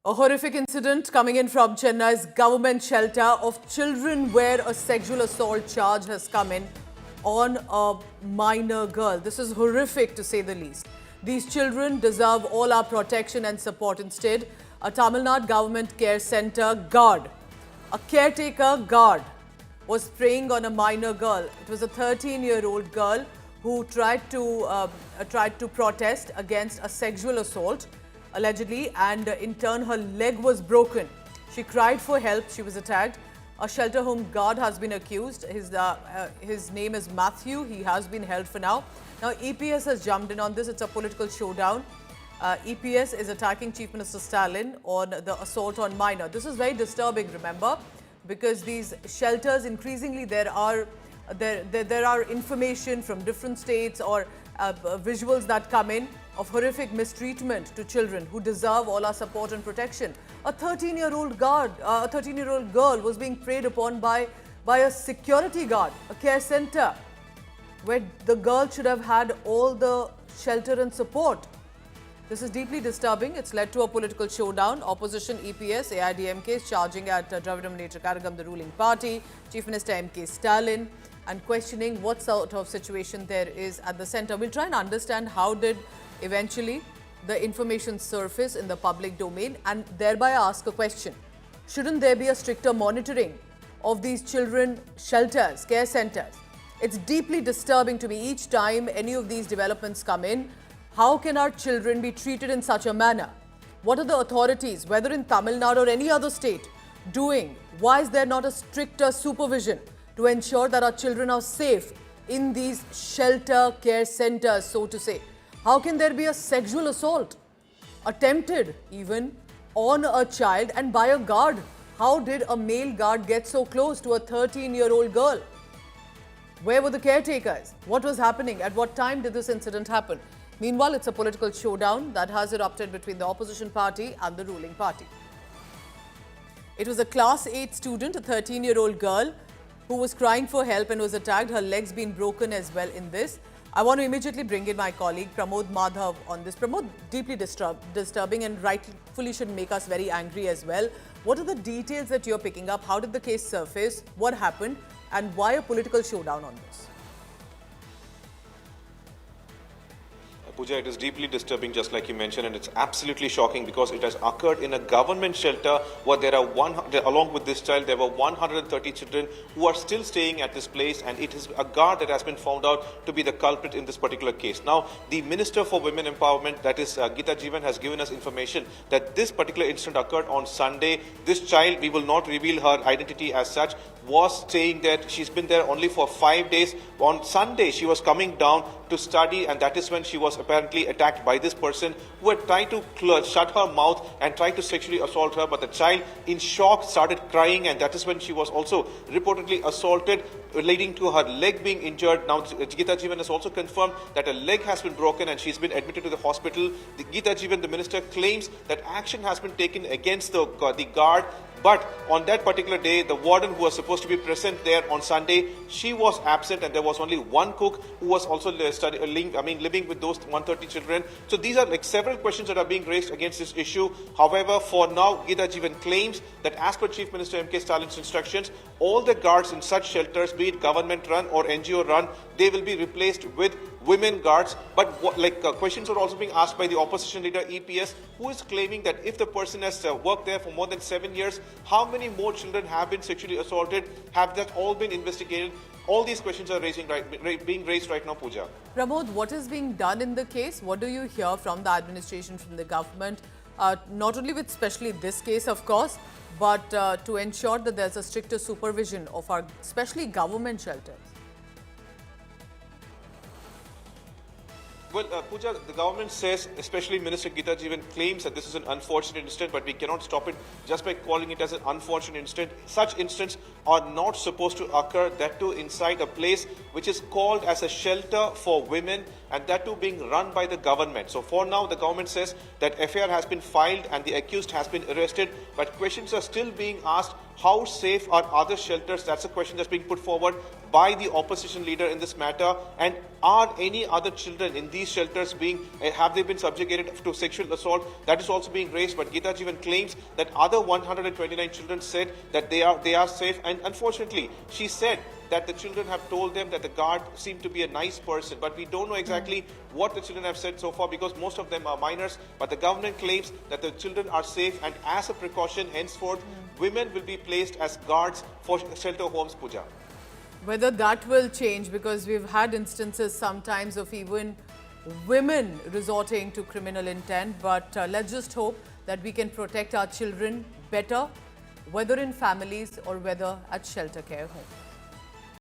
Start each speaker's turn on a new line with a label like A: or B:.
A: A horrific incident coming in from Chennai's government shelter of children where a sexual assault charge has come in on a minor girl. This is horrific to say the least. These children deserve all our protection and support. Instead, a Tamil Nadu government care center guard, a caretaker guard, was preying on a minor girl. It was a 13-year-old girl who tried to protest against a sexual assault, allegedly, and in turn her leg was broken. She cried for help. She was attacked. A shelter home guard has been accused. His name is Matthew. He has been held for now. Now EPS has jumped in on this. It's a political showdown. EPS is attacking Chief Minister Stalin on the assault on minor. This is very disturbing, remember, because these shelters, increasingly there are information from different states or visuals that come in of horrific mistreatment to children who deserve all our support and protection. A 13-year-old girl was being preyed upon by a security guard, a care center, where the girl should have had all the shelter and support. This is deeply disturbing. It's led to a political showdown. Opposition EPS, AIDMK is charging at Dravidam Munnetra Kazhagam, the ruling party, Chief Minister M.K. Stalin, and questioning what sort of situation there is at the center. We'll try and understand how did eventually the information surface in the public domain, and thereby ask a question. Shouldn't there be a stricter monitoring of these children shelters, care centers? It's deeply disturbing to me each time any of these developments come in. How can our children be treated in such a manner? What are the authorities, whether in Tamil Nadu or any other state, doing? Why is there not a stricter supervision to ensure that our children are safe in these shelter care centers, so to say? How can there be a sexual assault attempted even on a child and by a guard? How did a male guard get so close to a 13-year-old girl? Where were the caretakers? What was happening? At what time did this incident happen? Meanwhile, it's a political showdown that has erupted between the opposition party and the ruling party. It was a class 8 student, a 13-year-old girl, who was crying for help and was attacked. Her legs been broken as well in this. I want to immediately bring in my colleague Pramod Madhav on this. Pramod, deeply disturbing and rightfully should make us very angry as well. What are the details that you're picking up? How did the case surface? What happened? And why a political showdown on this?
B: Pooja, it is deeply disturbing, just like you mentioned, and it's absolutely shocking because it has occurred in a government shelter where there are along with this child, there were 130 children who are still staying at this place, and it is a guard that has been found out to be the culprit in this particular case. Now, the Minister for Women Empowerment, that is Geeta Jeevan, has given us information that this particular incident occurred on Sunday. This child, we will not reveal her identity as such, was staying there. She's been there only for 5 days. On Sunday, she was coming down to study, and that is when she was apparently attacked by this person who had tried to shut her mouth and tried to sexually assault her. But the child, in shock, started crying, and that is when she was also reportedly assaulted, leading to her leg being injured. Now, Geeta Jeevan has also confirmed that her leg has been broken and she's been admitted to the hospital. The Geeta Jeevan, the minister, claims that action has been taken against the guard. But on that particular day, the warden who was supposed to be present there on Sunday, she was absent, and there was only one cook who was also living with those 130 children. So these are like several questions that are being raised against this issue. However, for now, Geeta Jeevan claims that as per Chief Minister M.K. Stalin's instructions, all the guards in such shelters, be it government run or NGO run, they will be replaced with women guards. But questions are also being asked by the opposition leader EPS, who is claiming that if the person has worked there for more than 7 years, how many more children have been sexually assaulted? Have that all been investigated? All these questions are being raised right now, Pooja.
A: Pramod, what is being done in the case? What do you hear from the administration, from the government? Not only with especially this case, of course, but to ensure that there's a stricter supervision of our, especially government shelters.
B: Well, Pooja, the government says, especially Minister Geeta Jeevan claims that this is an unfortunate incident, but we cannot stop it just by calling it as an unfortunate incident. Such incidents are not supposed to occur, that too inside a place which is called as a shelter for women, and that too being run by the government. So for now, the government says that FIR has been filed and the accused has been arrested, but questions are still being asked. How safe are other shelters? That's a question that's being put forward by the opposition leader in this matter. And are any other children in these these shelters being, have they been subjugated to sexual assault? That is also being raised. But Geeta even claims that other 129 children said that they are safe. And unfortunately, she said that the children have told them that the guard seemed to be a nice person. But we don't know exactly what the children have said so far because most of them are minors. But the government claims that the children are safe, and as a precaution, henceforth, women will be placed as guards for shelter homes, Pooja.
A: Whether that will change, because we've had instances sometimes of even women resorting to criminal intent. But let's just hope that we can protect our children better, whether in families or whether at shelter care homes.